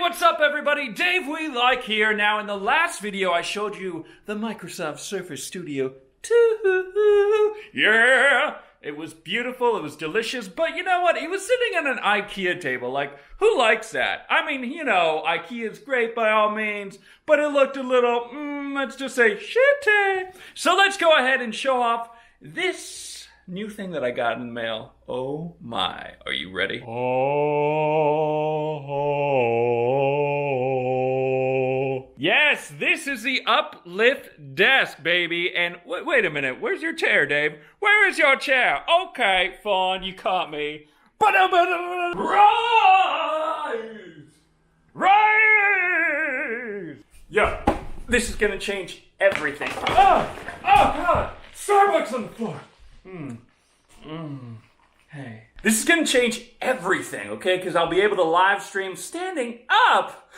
what's up everybody? DaveWeLike here. Now in the last video I showed you the Microsoft Surface Studio 2. Yeah! It was beautiful, it was delicious, but you know what? It was sitting on an IKEA table. Like, who likes that? I mean, you know, IKEA's great by all means, but it looked a little, let's just say, shitty. So let's go ahead and show off this new thing that I got in the mail. Oh my. Are you ready? Oh. Yes, this is the Uplift Desk, baby. And wait a minute. Where's your chair, Dave? Where is your chair? Okay, fine. You caught me. Rise! Rise! Yeah, this is gonna change everything. Oh God! Starbucks on the floor. Hey. This is gonna change everything, okay? Because I'll be able to live stream standing up.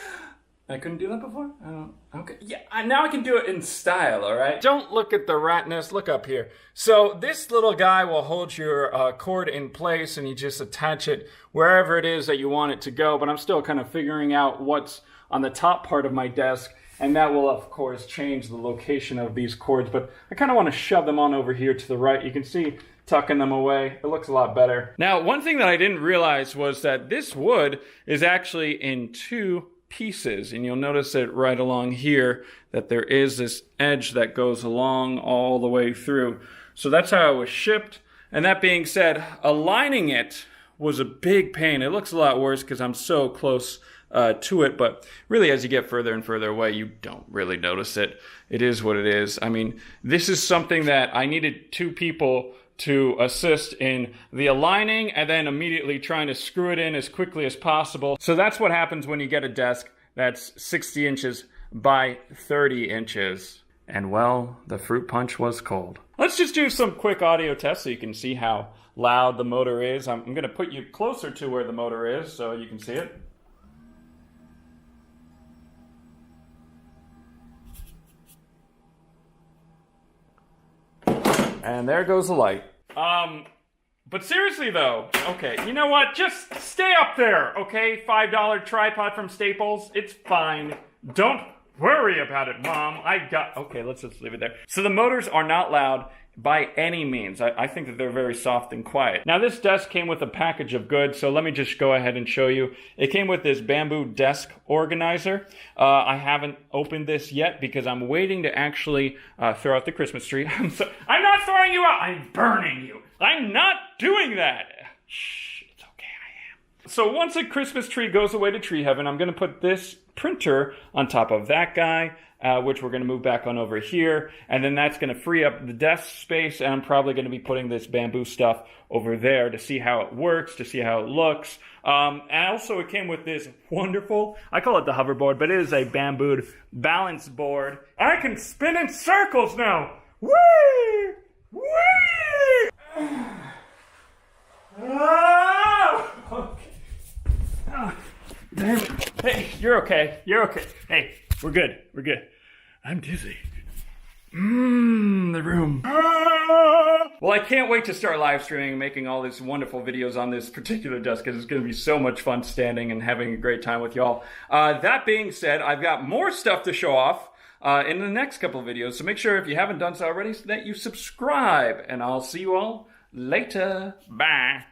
I couldn't do that before? I don't. Okay. Yeah, now I can do it in style, all right? Don't look at the rat nest. Look up here. So this little guy will hold your cord in place, and you just attach it wherever it is that you want it to go. But I'm still kind of figuring out what's on the top part of my desk. And that will, of course, change the location of these cords. But I kind of want to shove them on over here to the right. You can see tucking them away. It looks a lot better. Now, one thing that I didn't realize was that this wood is actually in two pieces. And you'll notice it right along here that there is this edge that goes along all the way through. So that's how it was shipped. And that being said, aligning it was a big pain. It looks a lot worse because I'm so close to it, but really as you get further and further away, you don't really notice it. It is what it is. I mean, this is something that I needed two people to assist in the aligning and then immediately trying to screw it in as quickly as possible. So that's what happens when you get a desk that's 60 inches by 30 inches. And well, the fruit punch was cold. Let's just do some quick audio tests so you can see how loud the motor is. I'm going to put you closer to where the motor is so you can see it. And there goes the light. But seriously though, okay, you know what? Just stay up there, okay? $5 tripod from Staples. It's fine. Don't worry about it, Mom. Okay, let's just leave it there. So the motors are not loud by any means. I think that they're very soft and quiet. Now this desk came with a package of goods, so let me just go ahead and show you. It came with this bamboo desk organizer. I haven't opened this yet because I'm waiting to actually throw out the Christmas tree. I'm not throwing you out, I'm burning you. I'm not doing that. Shh, it's okay, I am. So once a Christmas tree goes away to tree heaven, I'm gonna put this printer on top of that guy, which we're going to move back on over here, and then that's going to free up the desk space, and I'm probably going to be putting this bamboo stuff over there to see how it works, to see how it looks. And also it came with this wonderful, I call it the hoverboard, but it is a bambooed balance board. I can spin in circles now! Whee! Whee! Oh! Okay. Oh, damn it. Hey, you're okay. You're okay. Hey, we're good. We're good. I'm dizzy. The room. Well, I can't wait to start live streaming and making all these wonderful videos on this particular desk because it's going to be so much fun standing and having a great time with y'all. That being said, I've got more stuff to show off in the next couple of videos. So make sure if you haven't done so already that you subscribe. And I'll see you all later. Bye.